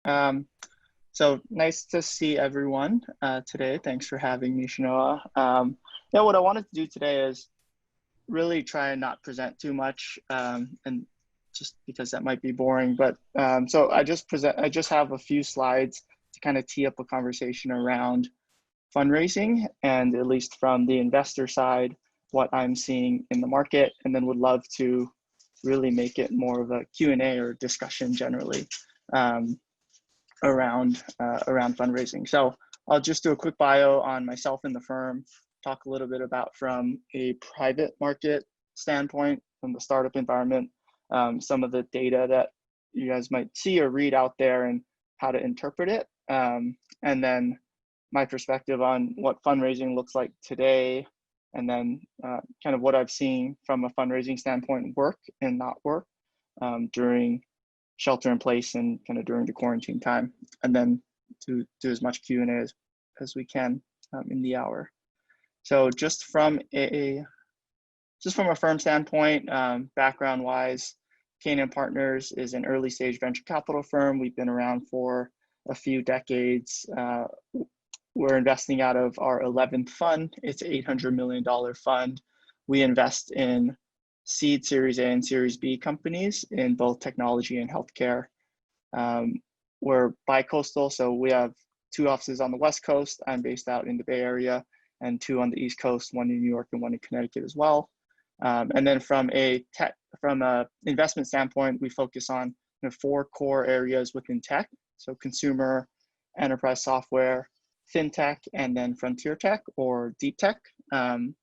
So nice to see everyone today. Thanks for having me, Shanoa. Yeah, what I wanted to do today is really try and not present too much, and just because that might be boring. But so I just have a few slides to kind of tee up a conversation around fundraising, and at least from the investor side, what I'm seeing in the market, and then would love to really make it more of a Q&A or discussion generally around fundraising. So I'll just do a quick bio on myself and the firm, talk a little bit about from a private market standpoint, from the startup environment, some of the data that you guys might see or read out there and how to interpret it. And then my perspective on what fundraising looks like today, and then kind of what I've seen from a fundraising standpoint work and not work during shelter in place and kind of during the quarantine time, and then to do as much Q&A as we can in the hour. So just from a firm standpoint, background wise, Canaan Partners is an early stage venture capital firm. We've been around for a few decades. We're investing out of our 11th fund. It's an $800 million fund. We invest in seed Series A and Series B companies in both technology and healthcare. We're bi-coastal, so we have 2 offices on the West Coast. I'm based out in the Bay Area, and 2 on the East Coast, 1 in New York and 1 in Connecticut as well. And then from a investment standpoint, we focus on 4 core areas within tech. So consumer, enterprise software, fintech, and then frontier tech or deep tech. And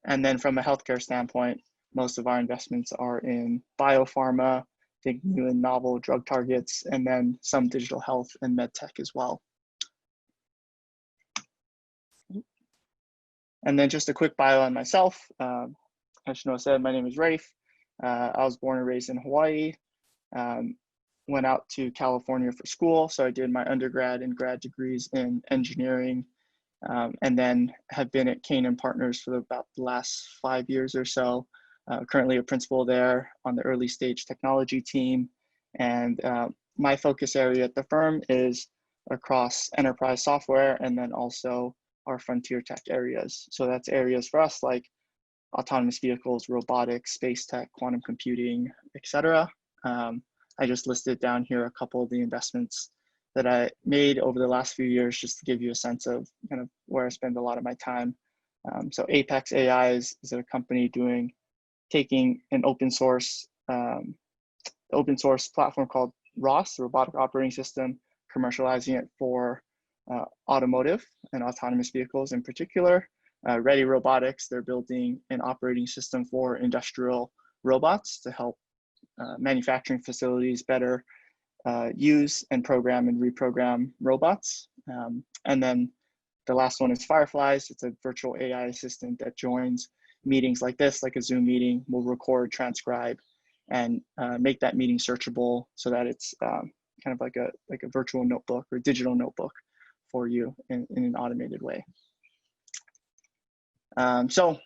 then from a healthcare standpoint, most of our investments are in biopharma, think new and novel drug targets, and then some digital health and med tech as well. And then just a quick bio on myself. As Shanoa said, my name is Rayfe. I was born and raised in Hawaii. Went out to California for school. So I did my undergrad and grad degrees in engineering, and then have been at Canaan Partners for about the last 5 years or so. Currently a principal there on the early stage technology team. And my focus area at the firm is across enterprise software and then also our frontier tech areas. So that's areas for us like autonomous vehicles, robotics, space tech, quantum computing, etc. I just listed down here a couple of the investments that I made over the last few years, just to give you a sense of kind of where I spend a lot of my time. So Apex AI is a company taking an open source platform called ROS, the Robotic Operating System, commercializing it for automotive and autonomous vehicles in particular. Ready Robotics, they're building an operating system for industrial robots to help manufacturing facilities better use and program and reprogram robots. And then the last one is Fireflies. It's a virtual AI assistant that joins meetings like this, like a Zoom meeting, will record, transcribe, and make that meeting searchable so that it's kind of like a virtual notebook or digital notebook for you in an automated way. So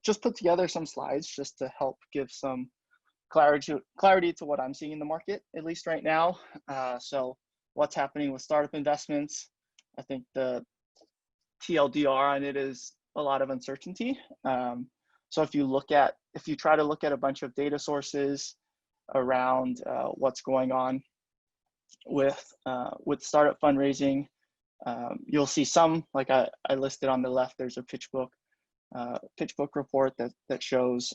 just put together some slides just to help give some clarity to what I'm seeing in the market, at least right now. So what's happening with startup investments? I think the TLDR on it is a lot of uncertainty. So if you try to look at a bunch of data sources around what's going on with startup fundraising, you'll see some, like I listed on the left, there's a PitchBook report that shows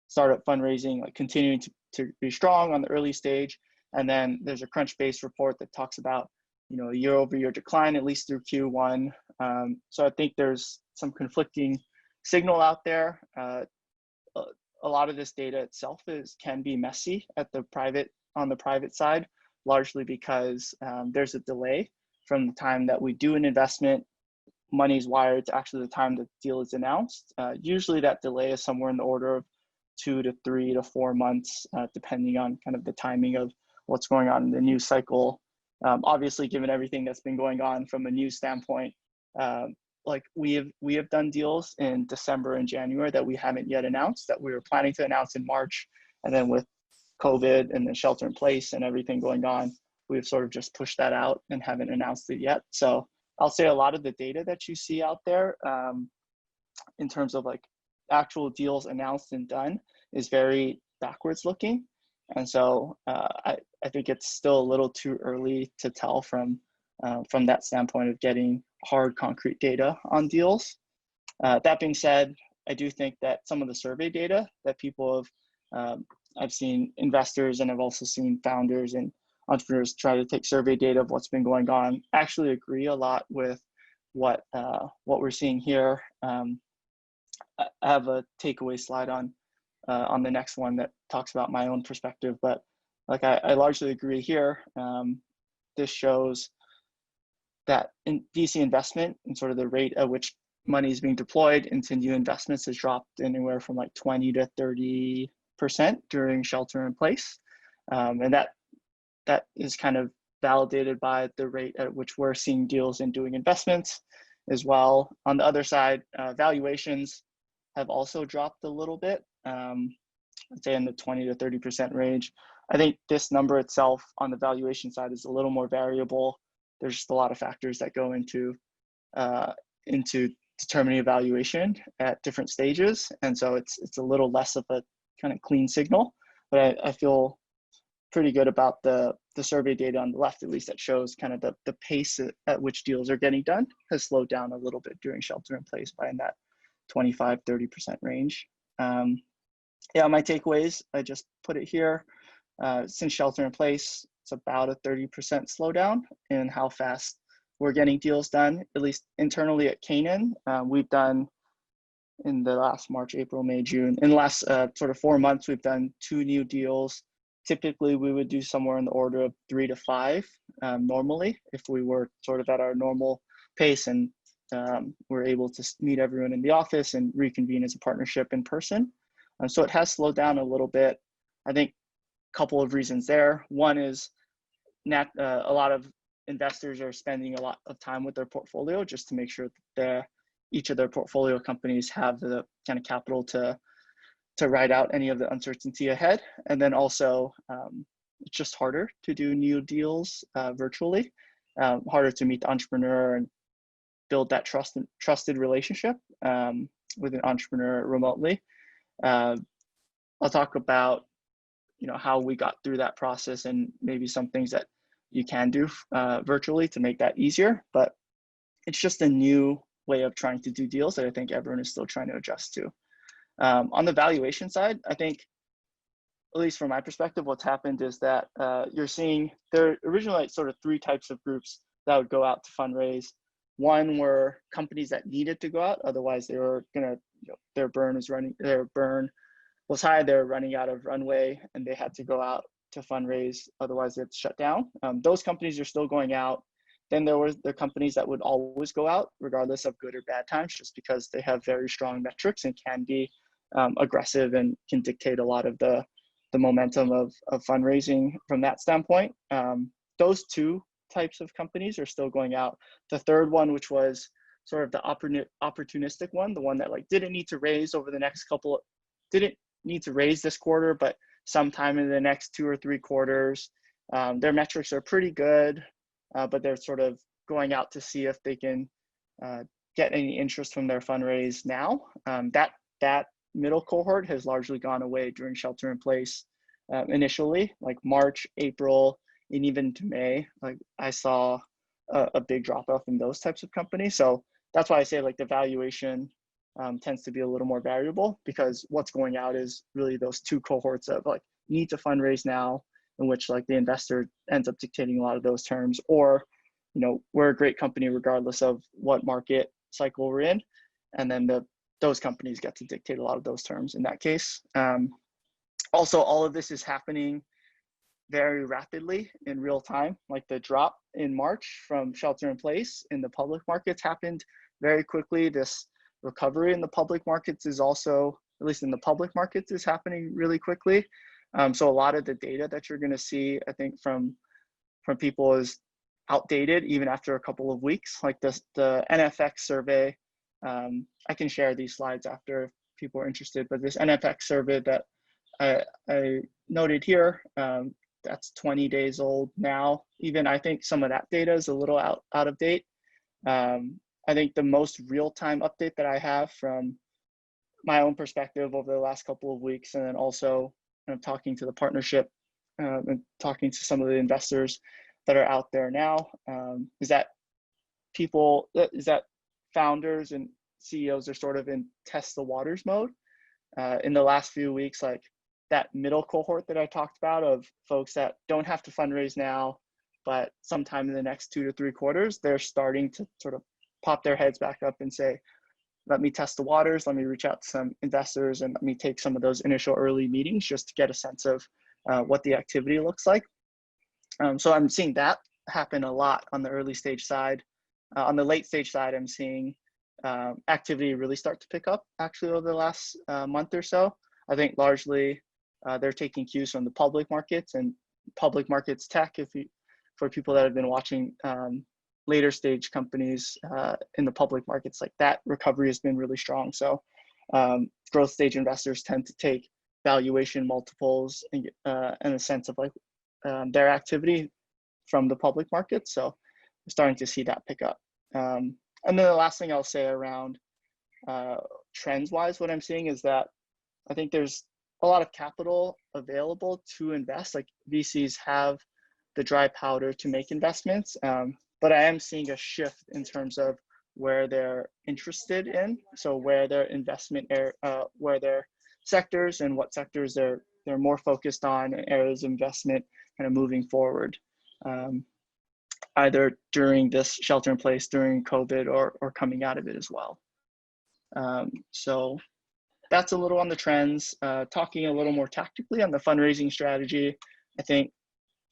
startup fundraising like continuing to be strong on the early stage. And then there's a Crunchbase report that talks about a year-over-year decline, at least through Q1. So I think there's some conflicting signal out there. A lot of this data itself can be messy on the private side, largely because there's a delay from the time that we do an investment, money's wired, to actually the time the deal is announced. Usually that delay is somewhere in the order of 2 to 3 to 4 months, depending on kind of the timing of what's going on in the news cycle. Obviously, given everything that's been going on from a news standpoint, like we have done deals in December and January that we haven't yet announced, that we were planning to announce in March, and then with COVID and the shelter in place and everything going on, we've sort of just pushed that out and haven't announced it yet. So I'll say a lot of the data that you see out there in terms of like actual deals announced and done is very backwards looking. And so I think it's still a little too early to tell from that standpoint of getting hard concrete data on deals. That being said, I do think that some of the survey data that people have, I've seen investors and I've also seen founders and entrepreneurs try to take survey data of what's been going on, actually agree a lot with what we're seeing here. I have a takeaway slide on the next one that talks about my own perspective, but like I largely agree here. This shows that in VC investment and sort of the rate at which money is being deployed into new investments has dropped anywhere from like 20 to 30% during shelter in place. And that is kind of validated by the rate at which we're seeing deals and doing investments as well. On the other side, valuations have also dropped a little bit, I'd say in the 20 to 30% range. I think this number itself on the valuation side is a little more variable. There's just a lot of factors that go into determining evaluation at different stages. And so it's a little less of a kind of clean signal, but I feel pretty good about the survey data on the left, at least, that shows kind of the pace at which deals are getting done has slowed down a little bit during shelter in place by in that 25, 30% range. Yeah, my takeaways, I just put it here. Since shelter in place, it's about a 30% slowdown in how fast we're getting deals done, at least internally at Kanan. We've done in the last March, April, May, June, in the last sort of 4 months, we've done 2 new deals. Typically, we would do somewhere in the order of 3 to 5 normally if we were sort of at our normal pace and we're able to meet everyone in the office and reconvene as a partnership in person. So it has slowed down a little bit. I think a couple of reasons there. One is a lot of investors are spending a lot of time with their portfolio just to make sure that each of their portfolio companies have the kind of capital to ride out any of the uncertainty ahead. And then also, it's just harder to do new deals virtually, harder to meet the entrepreneur and build that trusted relationship with an entrepreneur remotely. I'll talk about how we got through that process and maybe some things that you can do virtually to make that easier. But it's just a new way of trying to do deals that I think everyone is still trying to adjust to. On the valuation side, I think, at least from my perspective, what's happened is that you're seeing there are originally sort of 3 types of groups that would go out to fundraise. One were companies that needed to go out, otherwise they were gonna, their burn was high, they're running out of runway, and they had to go out to fundraise, otherwise it's shut down. Those companies are still going out. Then there were the companies that would always go out, regardless of good or bad times, just because they have very strong metrics and can be aggressive and can dictate a lot of the momentum of fundraising from that standpoint. Those 2 types of companies are still going out. The third one, which was sort of the opportunistic one, the one that like didn't need to raise this quarter, but sometime in the next 2 or 3 quarters, their metrics are pretty good, but they're sort of going out to see if they can get any interest from their fundraise now. That middle cohort has largely gone away during shelter in place. Initially, like March, April, and even to May, like I saw a big drop off in those types of companies. So that's why I say like the valuation tends to be a little more variable, because what's going out is really those 2 cohorts of like need to fundraise now, in which like the investor ends up dictating a lot of those terms, or we're a great company regardless of what market cycle we're in, and then those companies get to dictate a lot of those terms in that case. Also, all of this is happening very rapidly in real time. Like the drop in March from shelter in place in the public markets happened very quickly. This recovery in the public markets is also, at least in the public markets, is happening really quickly. So a lot of the data that you're going to see, I think, from people is outdated even after a couple of weeks. Like the NFX survey, I can share these slides after if people are interested, but this NFX survey that I noted here, that's 20 days old now. Even I think some of that data is a little out of date. I think the most real-time update that I have from my own perspective over the last couple of weeks, and then also talking to the partnership and talking to some of the investors that are out there now, is that founders and CEOs are sort of in test the waters mode. In the last few weeks, like that middle cohort that I talked about of folks that don't have to fundraise now, but sometime in the next 2 to 3 quarters, they're starting to sort of pop their heads back up and say, let me test the waters, let me reach out to some investors, and let me take some of those initial early meetings just to get a sense of what the activity looks like. So I'm seeing that happen a lot on the early stage side. On the late stage side, I'm seeing activity really start to pick up actually over the last month or so. I think largely they're taking cues from the public markets and public markets tech. For people that have been watching later stage companies in the public markets, like that recovery has been really strong. So growth stage investors tend to take valuation multiples and a sense of like their activity from the public market. So we're starting to see that pick up. And then the last thing I'll say around trends wise, what I'm seeing is that I think there's a lot of capital available to invest. Like VCs have the dry powder to make investments, but I am seeing a shift in terms of where they're interested in. So where their investment, where their sectors and what sectors they're more focused on, and areas of investment kind of moving forward, either during this shelter in place, during COVID, or coming out of it as well. So that's a little on the trends. Talking a little more tactically on the fundraising strategy, I think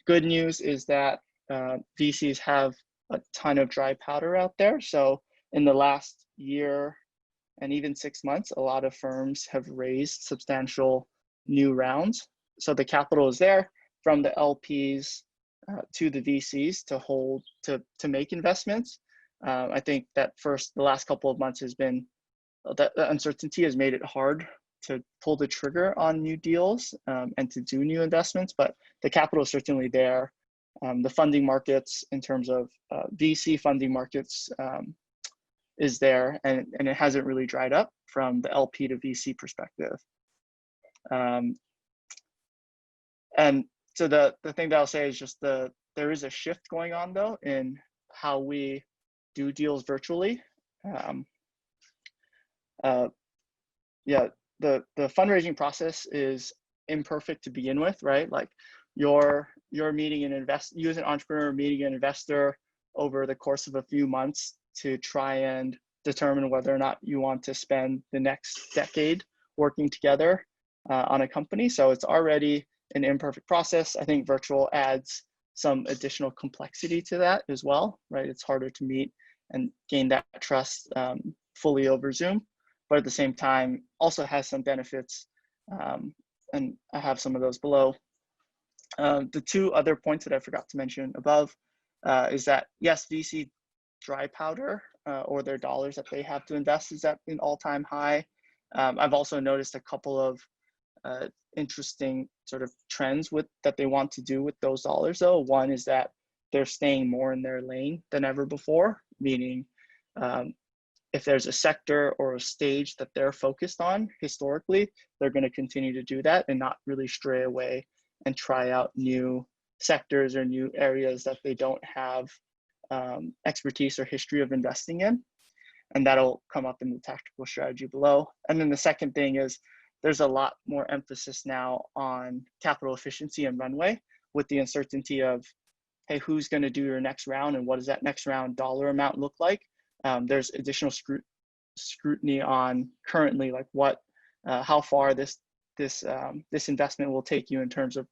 good news is that VCs have a ton of dry powder out there. So in the last year and even 6 months, a lot of firms have raised substantial new rounds. So the capital is there from the LPs to the VCs to hold, to make investments. I think that the last couple of months has been, that the uncertainty has made it hard to pull the trigger on new deals and to do new investments, but the capital is certainly there. The funding markets in terms of VC funding markets is there, and it hasn't really dried up from the LP to VC perspective. And so the thing that I'll say is just there is a shift going on though in how we do deals virtually. Yeah, the fundraising process is imperfect to begin with, right? Like you're meeting an you as an entrepreneur meeting an investor over the course of a few months to try and determine whether or not you want to spend the next decade working together on a company. So it's already an imperfect process. I think virtual adds some additional complexity to that as well, right? It's harder to meet and gain that trust fully over Zoom, but at the same time also has some benefits, and I have some of those below. The two other points that I forgot to mention above is that yes, VC dry powder or their dollars that they have to invest is at an all-time high. I've also noticed a couple of interesting sort of trends that they want to do with those dollars though. One is that they're staying more in their lane than ever before, meaning if there's a sector or a stage that they're focused on historically, they're going to continue to do that and not really stray away and try out new sectors or new areas that they don't have expertise or history of investing in. And that'll come up in the tactical strategy below. And then the second thing is there's a lot more emphasis now on capital efficiency and runway with the uncertainty of, hey, who's going to do your next round and what does that next round dollar amount look like? There's additional scrutiny on currently like how far this investment will take you in terms of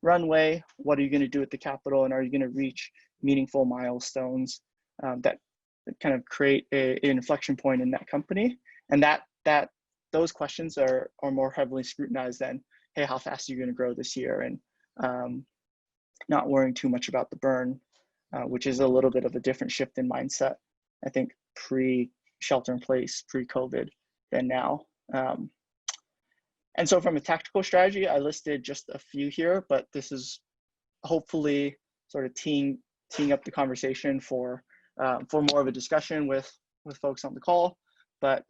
runway. What are you going to do with the capital, and are you going to reach meaningful milestones that kind of create an inflection point in that company? And that those questions are more heavily scrutinized than, hey, how fast are you going to grow this year, and not worrying too much about the burn, which is a little bit of a different shift in mindset, I think, pre-shelter in place, pre-COVID than now. And so from a tactical strategy, I listed just a few here, but this is hopefully sort of teeing up the conversation for more of a discussion with folks on the call. But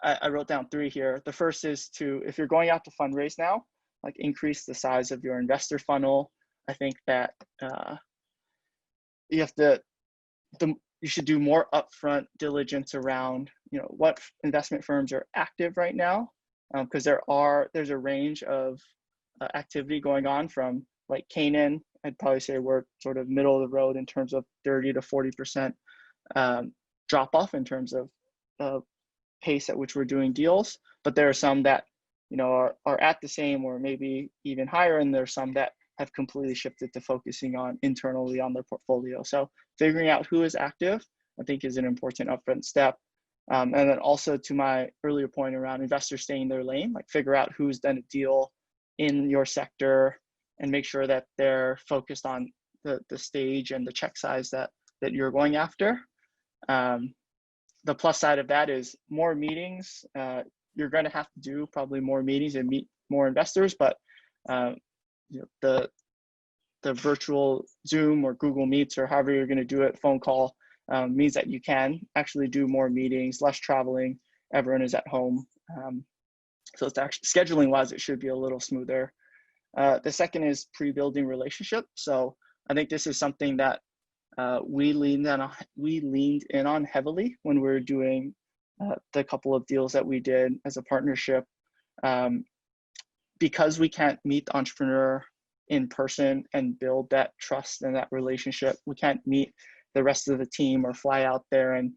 I wrote down 3 here. The first is to, if you're going out to fundraise now, like increase the size of your investor funnel. I think that you should do more upfront diligence around, what investment firms are active right now, because there's a range of activity going on from like Kanan. I'd probably say we're sort of middle of the road in terms of 30 to 40% drop off in terms of pace at which we're doing deals. But there are some that are at the same or maybe even higher, and there's some that have completely shifted to focusing on internally on their portfolio. So figuring out who is active, I think, is an important upfront step. And then also to my earlier point around investors staying in their lane, like figure out who's done a deal in your sector and make sure that they're focused on the stage and the check size that you're going after. The plus side of that is more meetings. You're going to have to do probably more meetings and meet more investors, but the virtual Zoom or Google Meets or however you're going to do it, phone call, means that you can actually do more meetings, less traveling. Everyone is at home. So it's actually, scheduling wise, it should be a little smoother. The second is pre-building relationships. So I think this is something that we leaned in on heavily when we were doing the couple of deals that we did as a partnership. Because we can't meet the entrepreneur in person and build that trust and that relationship, we can't meet the rest of the team or fly out there and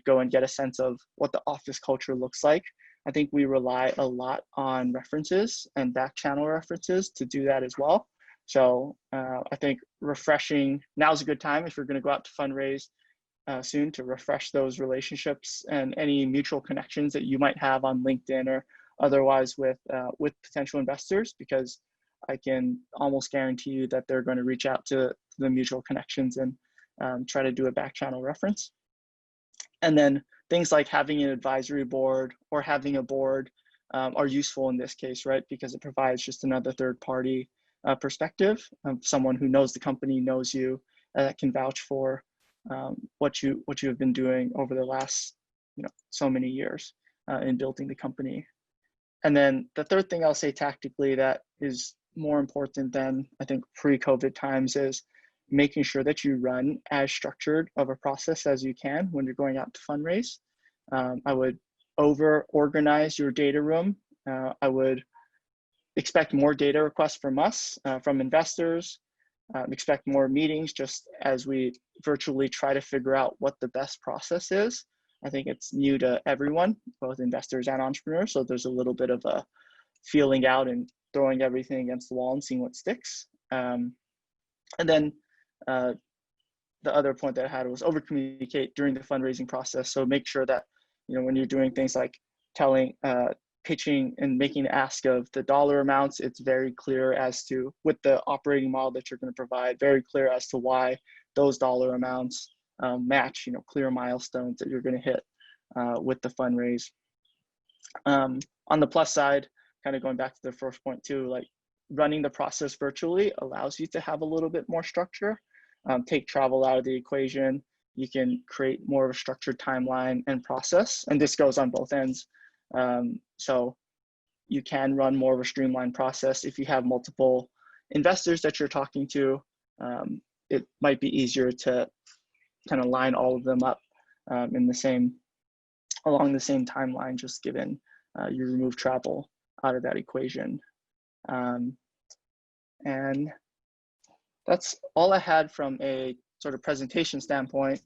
go and get a sense of what the office culture looks like. I think we rely a lot on references and back channel references to do that as well. So I think refreshing, now's a good time if you're going to go out to fundraise soon, to refresh those relationships and any mutual connections that you might have on LinkedIn or otherwise with potential investors, because I can almost guarantee you that they're going to reach out to the mutual connections and try to do a back channel reference. And then things like having an advisory board or having a board are useful in this case, right? Because it provides just another third party perspective of someone who knows the company, knows you, that can vouch for what you have been doing over the last so many years in building the company. And then the third thing I'll say tactically that is more important than I think pre-COVID times is making sure that you run as structured of a process as you can when you're going out to fundraise. I would over-organize your data room. I would expect more data requests from us, from investors, expect more meetings just as we virtually try to figure out what the best process is. I think it's new to everyone, both investors and entrepreneurs. So there's a little bit of a feeling out and throwing everything against the wall and seeing what sticks. And then the other point that I had was over communicate during the fundraising process. So make sure that, when you're doing things like pitching and making an ask of the dollar amounts, it's very clear as to, with the operating model that you're going to provide, very clear as to why those dollar amounts match, clear milestones that you're going to hit with the fundraise. On the plus side, kind of going back to the first point too, like running the process virtually allows you to have a little bit more structure. Take travel out of the equation. You can create more of a structured timeline and process, and this goes on both ends. So you can run more of a streamlined process. If you have multiple investors that you're talking to, it might be easier to kind of line all of them up along the same timeline, just given you remove travel out of that equation. And that's all I had from a sort of presentation standpoint.